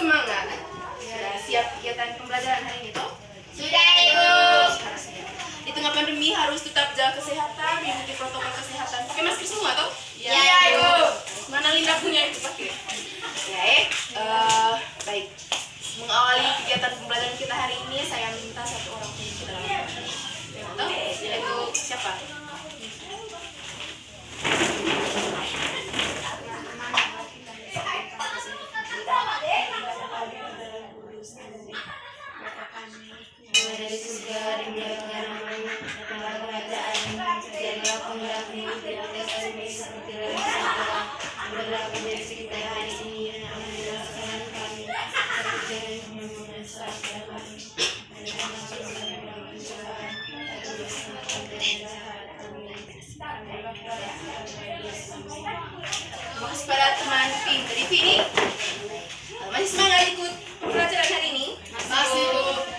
semangat? Sudah siap kegiatan pembelajaran hari ini toh? Sudah, Ibu. Di tengah pandemi harus tetap jaga kesehatan, mengikuti protokol kesehatan. Pakai masker semua toh? Iya, Ibu. Mana Linda punya itu pakai? Ya, baik. Mengawali kegiatan pembelajaran kita hari ini, saya minta satu orang untuk kita lakukan. Toh? Yaitu siapa? Dari surga dimuliakan namanya, datanglah kerajaan, jadilah kehendakmu di atas bumi seperti di surga. Berlaku dari kita hari ini, ampunilah kesalahan kami, seperti yang kami mengampuni kami. Dan jangan masukkan kami dalam pencobaan, tapi selamatkan dari jahat. Amin. Terima kasih pada teman pintar ini. Masih semangat ikut pelajaran hari ini? Masih.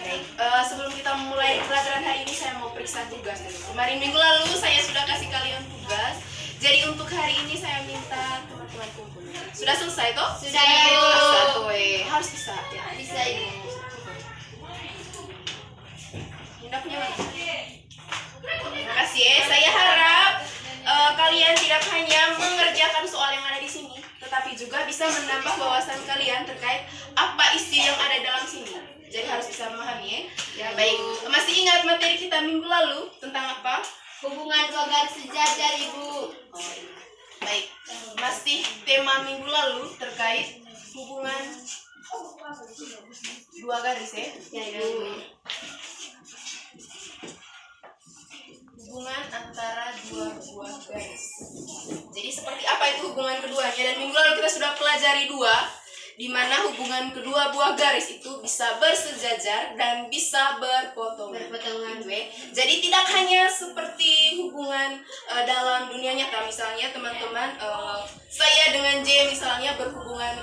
Baik. Sebelum kita memulai pelajaran hari ini, saya mau periksa tugas. Kemarin minggu lalu saya sudah kasih kalian tugas. Jadi untuk hari ini saya minta teman-teman kumpul. Sudah selesai toh? Sudah, Ibu. Harus bisa ya. Bisa, Ibu. Linda punya mana? Terima kasih ya. Saya harap kalian tidak hanya mengerjakan soal yang ada di sini, tetapi juga bisa menambah wawasan kalian terkait apa isi yang ada dalam sini. Jadi harus bisa memahami ya. Ya baik. Masih ingat materi kita minggu lalu tentang apa? Hubungan dua garis sejajar, Ibu. Baik. Masih tema minggu lalu terkait hubungan dua garis ya. Ya, Ibu. Hubungan antara dua buah garis. Jadi seperti apa itu hubungan keduanya? Dan minggu lalu kita sudah pelajari dua, di mana hubungan kedua buah garis itu bisa bersejajar dan bisa berpotongan. Gitu ya. Jadi tidak hanya seperti hubungan dalam dunia nyata, misalnya teman-teman saya dengan J misalnya berhubungan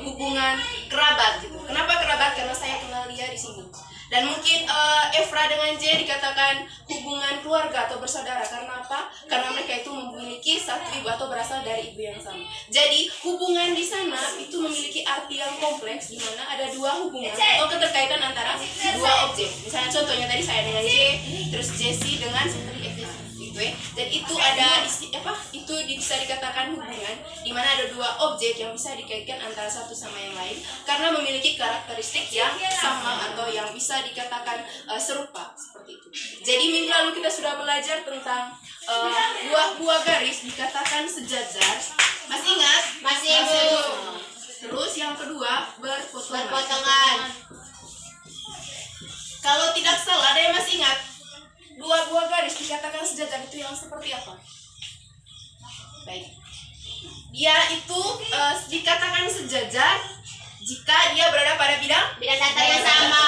hubungan kerabat gitu. Kenapa kerabat? Karena saya kenal dia di sini. Dan mungkin Efra dengan J dikatakan hubungan keluarga atau bersaudara. Karena apa? Karena mereka itu memiliki satu ibu atau berasal dari ibu yang sama. Jadi hubungan di sana itu memiliki arti yang kompleks, di mana ada dua hubungan atau keterkaitan antara dua objek. Misalnya contohnya tadi saya dengan J, terus Jessie dengan gitu ya. Dan itu ada itu bisa dikatakan hubungan di mana ada dua objek yang bisa dikaitkan antara satu sama yang lain karena memiliki karakteristik yang sama atau yang bisa dikatakan serupa seperti itu. Jadi minggu lalu kita sudah belajar tentang buah-buah garis dikatakan sejajar. Masih ingat? Masih, Ibu. Terus yang kedua berpotongan. Kalau tidak salah, ada yang masih ingat? Dua buah garis dikatakan sejajar itu yang seperti apa? Baik. Dia itu dikatakan sejajar jika dia berada pada bidang datar yang sama.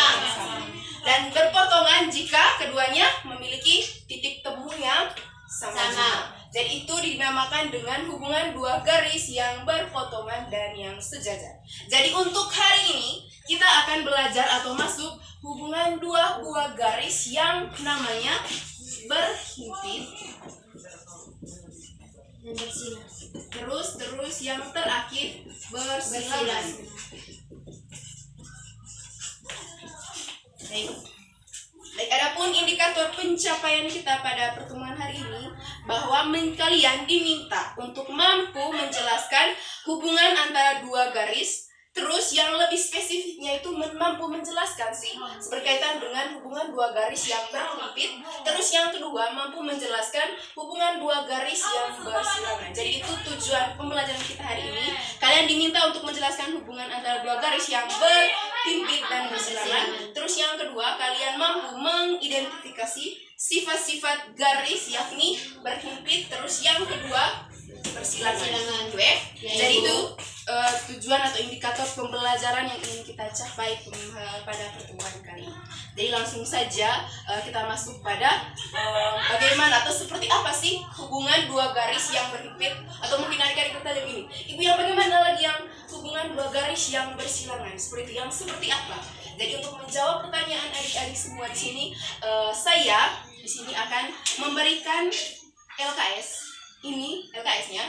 Dan berpotongan jika keduanya memiliki titik temu yang sama. Jadi itu dinamakan dengan hubungan dua garis yang berpotongan dan yang sejajar. Jadi untuk hari ini kita akan belajar atau masuk hubungan dua buah garis yang namanya berhimpit. Terus yang terakhir bersilangan. Baik, adapun indikator pencapaian kita pada pertemuan hari ini bahwa kalian diminta untuk mampu menjelaskan hubungan antara dua garis. Terus yang lebih spesifiknya itu mampu menjelaskan sih berkaitan dengan hubungan dua garis yang berhimpit. Terus yang kedua mampu menjelaskan hubungan dua garis yang bersilangan. Jadi itu tujuan pembelajaran kita hari ini. Kalian diminta untuk menjelaskan hubungan antara dua garis yang berhimpit dan bersilangan. Terus yang kedua kalian mampu mengidentifikasi sifat-sifat garis yakni berhimpit. Terus yang kedua bersilangan. Jadi itu tujuan atau indikator pembelajaran yang ingin kita capai pada pertemuan kali ini. Jadi langsung saja kita masuk pada bagaimana atau seperti apa sih hubungan dua garis yang berhimpit, atau mungkin adik-adik bertanya begini, Ibu yang bagaimana lagi yang hubungan dua garis yang bersilangan seperti yang seperti apa? Jadi untuk menjawab pertanyaan adik-adik semua di sini, saya di sini akan memberikan LKS. Ini LKS-nya.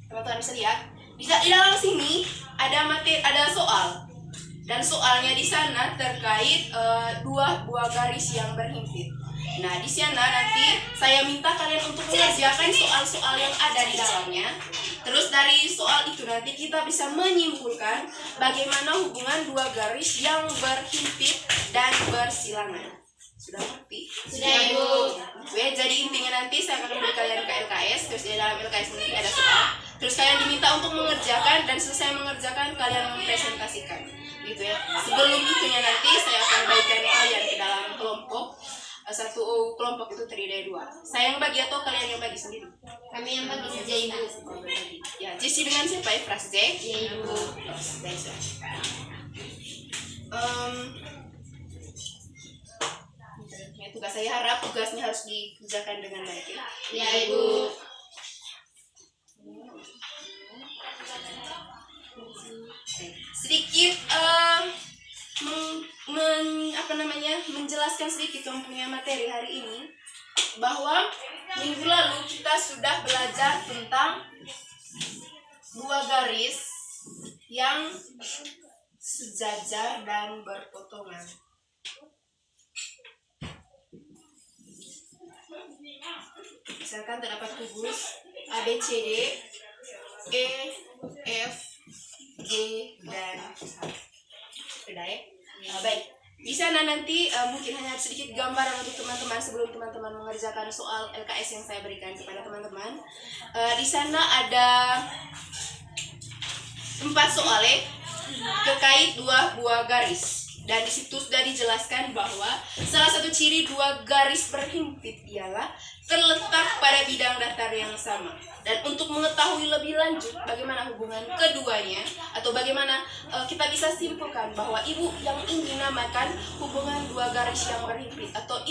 Teman-teman bisa lihat. Di dalam sini ada soal, dan soalnya di sana terkait dua buah garis yang berhimpit. Nah, di sana nanti saya minta kalian untuk mengerjakan soal-soal yang ada di dalamnya. Terus dari soal itu nanti kita bisa menyimpulkan bagaimana hubungan dua garis yang berhimpit dan bersilangan. Sudah ngerti? Sudah, Ibu. Oke, jadi intinya nanti saya akan memberi kalian ke LKS. Terus di dalam LKS nanti ada soal. Terus kalian diminta untuk mengerjakan, dan selesai mengerjakan kalian mempresentasikan. Gitu ya. Sebelum itunya nanti saya akan bagikan kalian ke dalam kelompok. Satu kelompok itu terdiri dari 2. Saya yang bagi atau kalian yang bagi sendiri? Kami yang bagi saja, Ibu. Ya, Jesse dengan siapa ya? Fras J? Ya, Ibu. Ya, tugas saya harap tugasnya harus dikerjakan dengan baik ya. Ya, Ibu. Sedikit menjelaskan sedikit mempunyai materi hari ini, bahwa minggu lalu kita sudah belajar tentang dua garis yang sejajar dan berpotongan. Misalkan terdapat kubus A, B, C, D, E, F, G, dan H. Sudah ya? Baik. Di sana nanti mungkin hanya sedikit gambaran untuk teman-teman sebelum teman-teman mengerjakan soal LKS yang saya berikan kepada teman-teman. Di sana ada 4 soal ya, terkait 2 buah garis. Dan di situ sudah dijelaskan bahwa salah satu ciri 2 garis berhimpit ialah terletak pada bidang datar yang sama. Dan untuk mengetahui lebih lanjut bagaimana hubungan keduanya, atau bagaimana kita bisa simpulkan bahwa ibu yang ini dinamakan hubungan 2 garis yang berhimpit, atau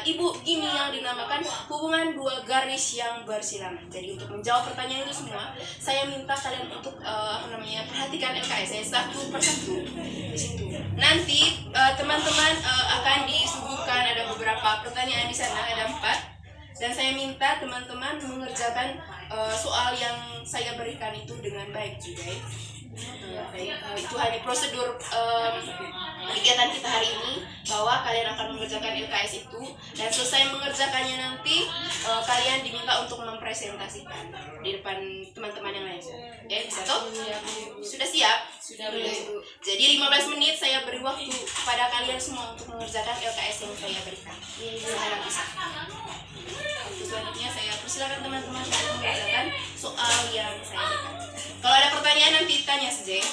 ibu ini yang dinamakan hubungan 2 garis yang bersilangan. Jadi untuk menjawab pertanyaan itu semua, saya minta kalian untuk perhatikan LKS saya satu persatu di situ. Nanti teman-teman akan disuguhkan ada beberapa pertanyaan di sana, ada 4. Dan saya minta teman-teman mengerjakan soal yang saya berikan itu dengan baik juga ya. Itu hanya prosedur kegiatan kita hari ini, bahwa kalian akan mengerjakan LKS itu, dan selesai mengerjakannya nanti kalian diminta untuk mempresentasikan di depan teman-teman yang lain. Ya, bisa toh? Sudah siap? Sudah. Jadi 15 menit saya beri waktu kepada kalian semua untuk mengerjakan LKS yang saya berikan. Seharap bisa. Selanjutnya saya persilakan teman-teman untuk mengerjakan soal yang saya berikan. Kalau ada pertanyaan nanti tanya saja ya.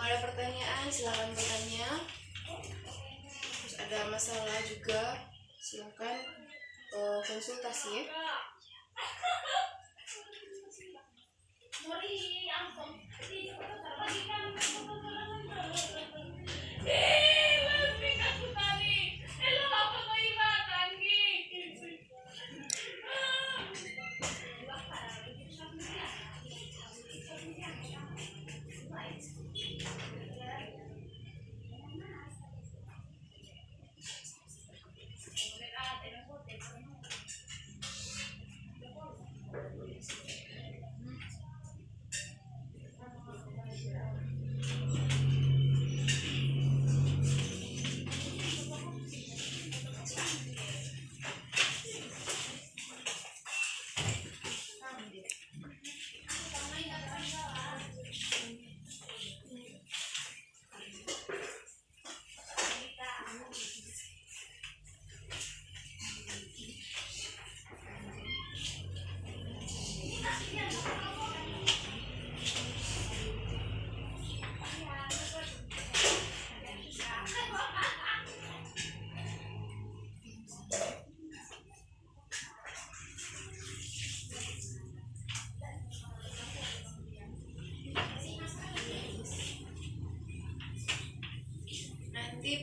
Kalau ada pertanyaan silakan bertanya. Terus ada masalah juga silakan konsultasi ya.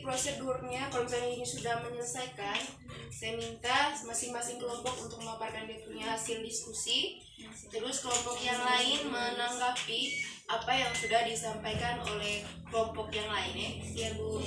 prosedurnya, kalau misalnya ini sudah menyelesaikan, saya minta masing-masing kelompok untuk memaparkan dia punya hasil diskusi. Terus kelompok yang lain menanggapi apa yang sudah disampaikan oleh kelompok yang lain ya. Ya Bu.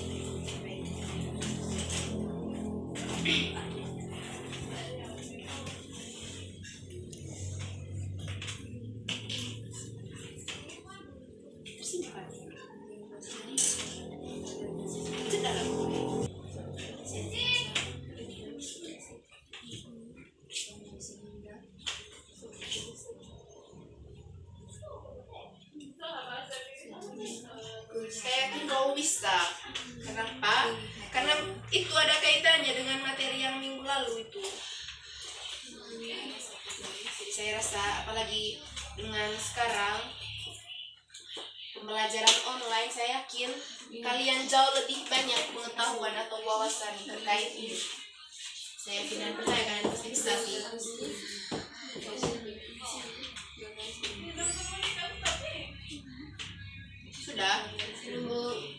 Saya yakin kau bisa. Kenapa? Karena itu ada kaitannya dengan materi yang minggu lalu itu. Jadi saya rasa apalagi dengan sekarang pembelajaran online, saya yakin kalian jauh lebih banyak pengetahuan atau wawasan terkait ini. Saya yakin dan percaya kalian pasti bisa sih. Sudah? Tunggu.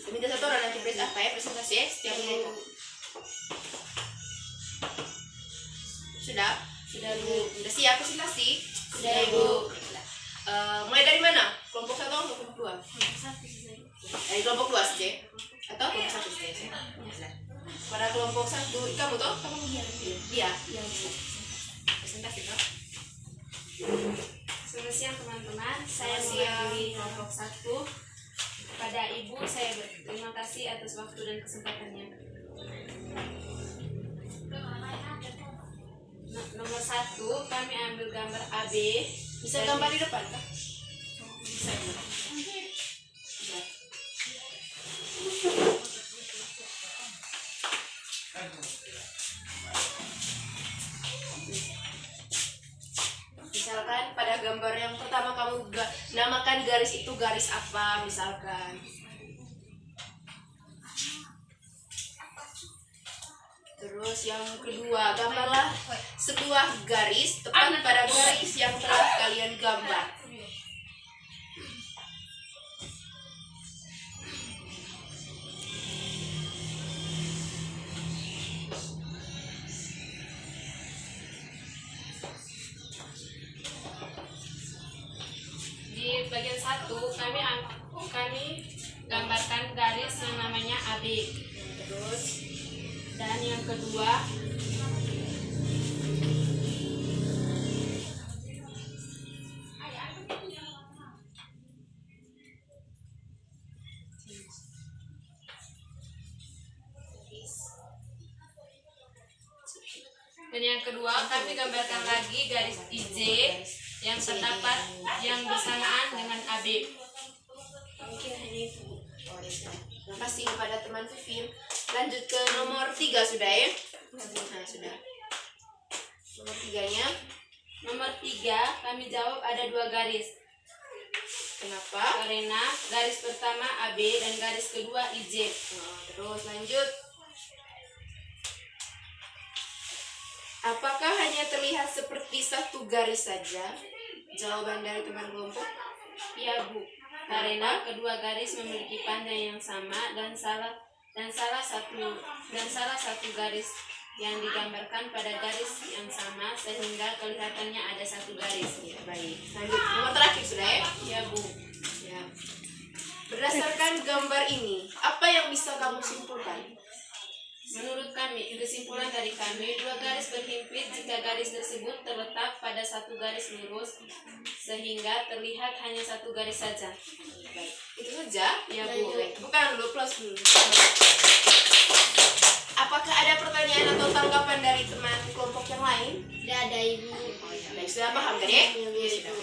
Minta satu orang nanti presentasi ya setiap minggu. Sudah? Sudah Bu. Sudah siap presentasi? Sudah Bu. Mulai dari mana? Kelompok 1 atau kelompok 2? Dari kelompok 2 saja? Atau kelompok 1 saja? Pada kelompok 1, kamu toh? Kamu dia? Iya. Presentasi toh? Selamat siang teman-teman, saya mewakili kelompok 1. Pada Ibu, saya berterima kasih atas waktu dan kesempatannya. Nomor 1, kami ambil gambar AB. Bisa gambar di depan kah? Bisa. Misalkan pada gambar yang pertama kamu namakan garis itu garis apa misalkan. Terus yang kedua, gambarlah sebuah garis tepat pada garis yang telah kalian gambar. Di bagian 1, kami gambarkan garis yang namanya AB. Terus Dan yang kedua, Dan yang kedua, kami gambarkan lagi garis IJ yang terdapat yang bersamaan dengan AB. Mungkin hanya itu. Oh, ya sudah. Terima kasih kepada teman Vivin. Lanjut ke nomor 3 sudah ya? Nah, sudah. Nomor 3-nya. Nomor 3, kami jawab ada 2 garis. Kenapa? Karena garis pertama AB dan garis kedua IJ. Nah, terus lanjut. Apakah hanya terlihat seperti satu garis saja? Jawaban dari teman kelompok. Ya Bu, karena kedua garis memiliki panjang yang sama dan salah satu garis yang digambarkan pada garis yang sama sehingga kelihatannya ada satu garis. Ya, baik. Lanjut. Nomor terakhir sudah ya? Ya Bu. Ya. Berdasarkan gambar ini, apa yang bisa kamu simpulkan? Menurut kami, kesimpulan dari kami, 2 garis berhimpit jika garis tersebut terletak pada satu garis lurus sehingga terlihat hanya satu garis saja. Baik. Itu saja? Ya Bu. Bukan dulu, plus dulu. Apakah ada pertanyaan atau tanggapan dari teman kelompok yang lain? Tidak ada Ibu. Baik, sudah paham kan ya? Ya, sudah.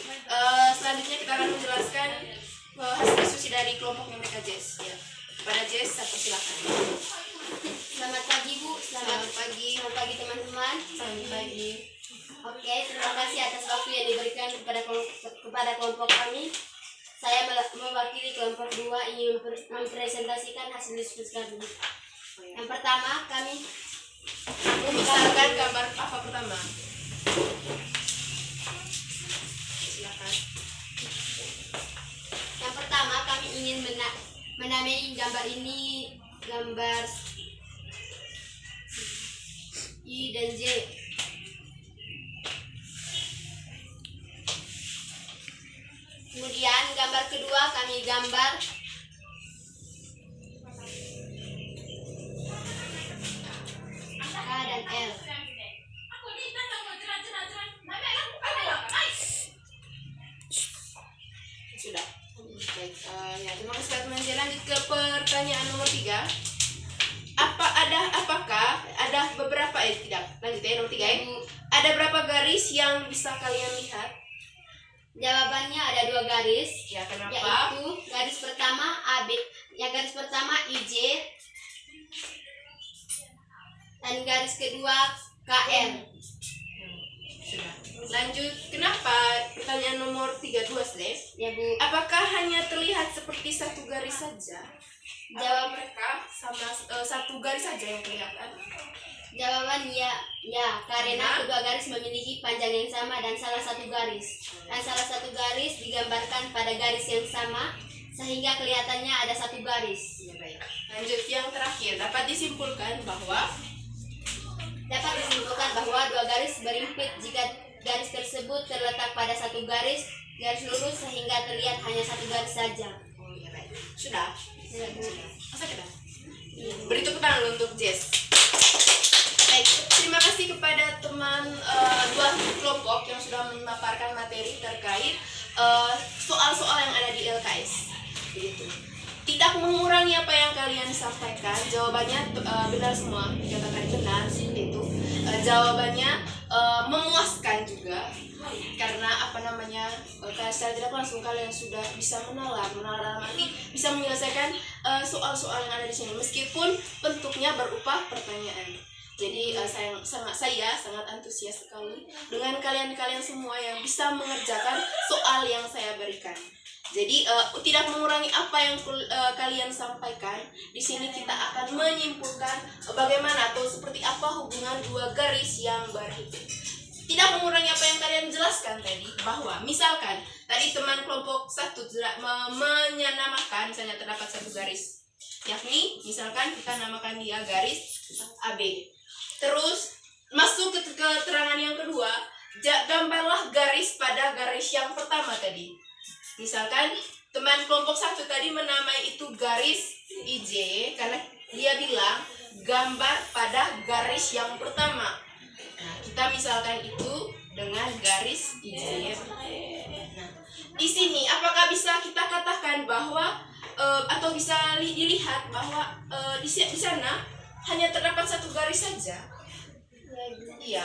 Selanjutnya kita akan menjelaskan hasil diskusi dari kelompoknya mereka Jess. Ya. Kepada Jess, saya persilakan. Selamat pagi Bu. Selamat pagi. Selamat pagi teman-teman. Selamat pagi. Oke, terima kasih atas waktu yang diberikan kepada kelompok kami. Saya mewakili kelompok 2 ingin mempresentasikan hasil diskusi kami. Yang pertama, kami Misalkan gambar apa pertama? Silakan. Yang pertama, kami ingin menamai gambar ini gambar I dan J. Kemudian gambar kedua kami gambar K dan L. Sudah. Baik, ya, terima kasih teman. Lanjut ke pertanyaan nomor 3. Apakah ada beberapa tidak. Lanjut ya nomor 3 ya. Ada berapa garis yang bisa kalian lihat? Jawabannya ada 2 garis. Ya, kenapa? Yaitu garis pertama AB, yang garis pertama IJ dan garis kedua KL. Sudah. Lanjut, kenapa pertanyaan nomor 32 Steph? Ya Bu. Apakah hanya terlihat seperti satu garis saja? Jawab Mereka sama satu garis saja yang kelihatan. Jawaban ya, karena kedua garis memiliki panjang yang sama dan salah satu garis digambarkan pada garis yang sama sehingga kelihatannya ada satu garis. Ya, baik. Lanjut yang terakhir, dapat disimpulkan bahwa 2 garis berhimpit jika garis tersebut terletak pada satu garis lurus sehingga terlihat hanya satu garis saja. oh ya baik. Sudah. Masa kita? Iya. Beri tepuk tangan untuk Jess. Baik, terima kasih kepada teman 2 kelompok yang sudah memaparkan materi terkait soal-soal yang ada di LKS. Begitu. Tidak mengurangi apa yang kalian sampaikan, jawabannya benar semua, dikatakan benar seperti itu. Jawabannya memuaskan juga, karena secara tidak langsung kalian sudah bisa menalar dalam arti bisa menyelesaikan soal-soal yang ada di sini, meskipun bentuknya berupa pertanyaan. Jadi saya sangat antusias sekali dengan kalian semua yang bisa mengerjakan soal yang saya berikan. Jadi tidak mengurangi apa yang kalian sampaikan. Di sini kita akan menyimpulkan bagaimana atau seperti apa hubungan 2 garis yang berhimpit. Tidak mengurangi apa yang kalian jelaskan tadi, bahwa misalkan tadi teman kelompok 1 menamakan misalnya terdapat satu garis, yakni misalkan kita namakan dia garis AB. Terus masuk ke keterangan yang kedua, gambarlah garis pada garis yang pertama tadi. Misalkan teman kelompok 1 tadi menamai itu garis IJ karena dia bilang gambar pada garis yang pertama. Nah, kita misalkan itu dengan garis IJ. Nah, di sini apakah bisa kita katakan bahwa atau bisa dilihat bahwa di sana hanya terdapat satu garis saja? Iya.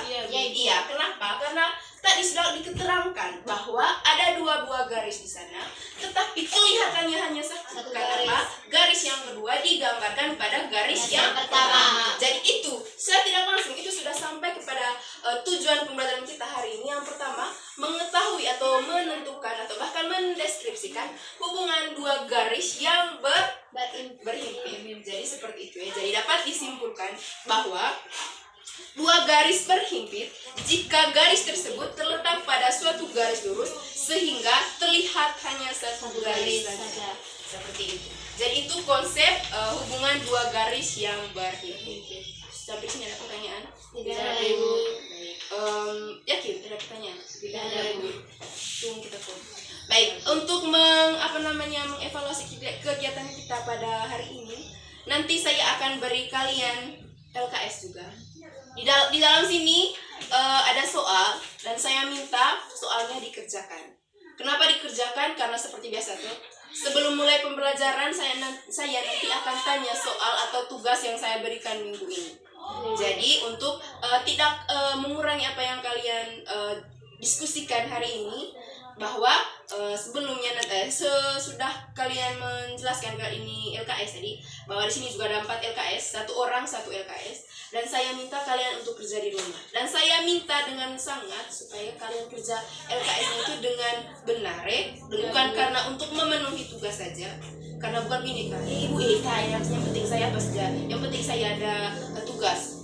Kenapa? Karena tadi sudah diketerangkan bahwa ada 2 buah garis di sana, tetapi kelihatannya hanya satu. Kenapa? Garis yang kedua digambarkan pada garis yang pertama. Jadi itu secara tidak langsung itu sudah sampai kepada tujuan pembelajaran kita hari ini. Yang pertama, mengetahui atau menentukan atau bahkan mendeskripsikan hubungan 2 garis yang berhimpit. Jadi seperti itu ya. Jadi dapat disimpulkan bahwa 2 garis berhimpit jika garis tersebut terletak pada suatu garis lurus sehingga terlihat hanya satu garis saja. Seperti itu. Jadi itu konsep hubungan 2 garis yang berhimpit. Sampai sini ada pertanyaan? Tidak ada, Ibu. Yakin tidak ada pertanyaan? Tidak ada, Bu. Tunggu kita pun. Baik, untuk mengevaluasi kegiatan kita pada hari ini, nanti saya akan beri kalian LKS juga. Di dalam sini ada soal dan saya minta soalnya dikerjakan. Kenapa dikerjakan? Karena seperti biasa tuh, sebelum mulai pembelajaran saya nanti akan tanya soal atau tugas yang saya berikan minggu ini. Jadi untuk tidak mengurangi apa yang kalian diskusikan hari ini, bahwa sebelumnya sesudah kalian menjelaskan kali ini LKS tadi, bahwa di sini juga ada 4 LKS, 1 orang 1 LKS, dan saya minta kalian untuk kerja di rumah. Dan saya minta dengan sangat supaya kalian kerja LKS-nya itu dengan benar, bukan karena untuk memenuhi tugas saja. Karena bukan gini kan, Ibu yang penting saya apa saja, yang penting saya ada tugas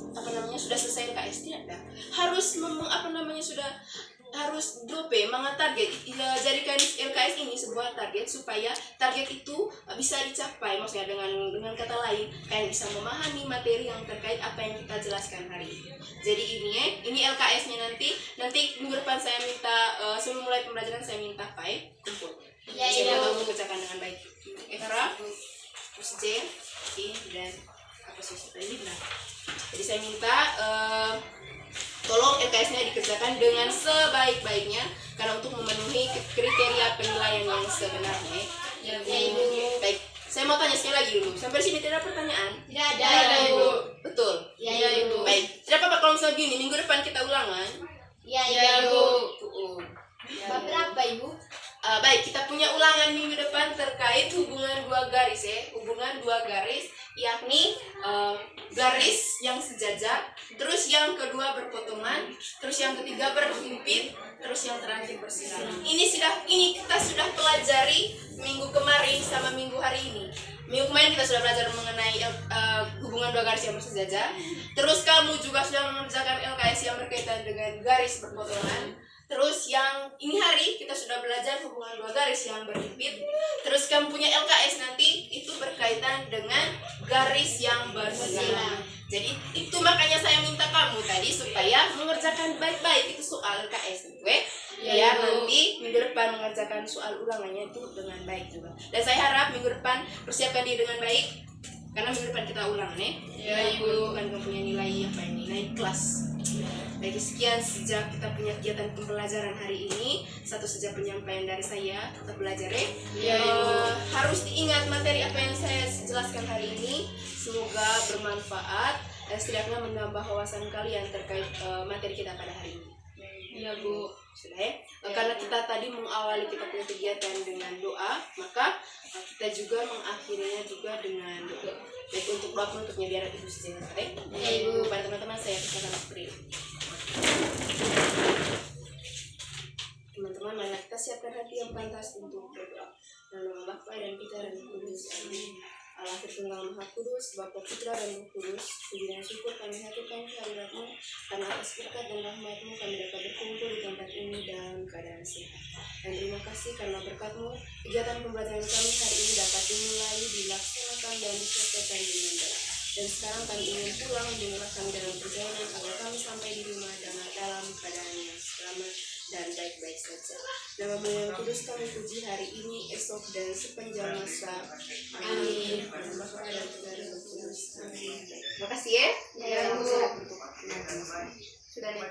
sudah selesai LKS, tidak ada. Harus harus target, jadikan LKS ini sebuah target supaya target itu bisa dicapai. Maksudnya dengan kata lain, kalian bisa memahami materi yang terkait apa yang kita jelaskan hari ini. Jadi ini LKS-nya nanti minggu depan saya minta sebelum mulai pembelajaran saya minta kumpul. Saya mau mengerjakan dengan baik. Evra, terus J, dan apa sih ini benar. Jadi saya minta tolong LKS-nya dikerjakan dengan sebaik-baiknya karena untuk memenuhi kriteria penilaian yang sebenarnya. Baik, saya mau tanya sekali lagi dulu. Sampai sini tidak ada pertanyaan? Tidak ada, Ibu. Betul? Iya, Ibu. Baik, tidak apa-apa kalau misalnya gini, minggu depan kita ulangan. Iya, Ibu. Bab berapa, Ibu? Baik, kita punya ulangan minggu depan terkait hubungan 2 garis ya. Hubungan 2 garis, yakni garis yang sejajar, terus yang kedua berpotongan, terus yang ketiga berhimpit, terus yang terakhir bersiraman. Ini kita sudah pelajari minggu kemarin sama minggu hari ini. Minggu kemarin kita sudah belajar mengenai hubungan 2 garis yang bersejajar. Terus kamu juga sudah mengerjakan LKS yang berkaitan dengan garis berpotongan. Terus yang ini hari kita sudah belajar hubungan 2 garis yang berhimpit. Terus kamu punya LKS nanti itu berkaitan dengan garis yang bersiraman. Jadi itu makanya saya minta kamu tadi supaya mengerjakan baik-baik itu soal LKS ya, nanti minggu depan mengerjakan soal ulangannya itu dengan baik juga. Dan saya harap minggu depan persiapkan diri dengan baik karena minggu depan kita ulang Ya, Ibu. Kan kamu punya nilai nilai kelas. Baik, sekian sejak kita punya kegiatan pembelajaran hari ini. Satu saja penyampaian dari saya, tetap belajar Ya, Ibu. Harus diingat materi apa yang saya jelaskan hari ini. Semoga bermanfaat dan setidaknya menambah wawasan kalian terkait materi kita pada hari ini. Ya, Bu. Sudah ya? Karena kita tadi mengawali kita punya kegiatan dengan doa, maka kita juga mengakhirinya juga dengan doa. Baik, untuk doa penutupnya biar Ibu saja. Ya, Ibu. Pada teman-teman saya persilakan seperti itu. Teman-teman, mari kita siapkan hati yang pantas untuk berdoa. Dalam nama Bapa dan Putra dan Roh Kudus. Amin. Allah Tritunggal Maha Kudus, Bapa, Putra dan Roh Kudus, puji dan syukur kami haturkan kehadirat-Mu, karena atas berkat dan rahmat-Mu kami dapat berkumpul di tempat ini dalam keadaan sehat. Dan terima kasih karena berkat-Mu, kegiatan pembelajaran kami hari ini dapat dimulai, dilaksanakan dan diselesaikan dengan baik. Dan sekarang kami ingin pulang dengan kami dalam perjalanan agar kami sampai di rumah dalam keadaan yang selamat dan baik-baik saja. Nama-Mu yang kudus kami puji hari ini, esok, dan sepanjang masa. Amin. Bapa dan Putra dan Roh Kudus. Amin. Terima kasih ya. Ya, Bu. Sudah nih.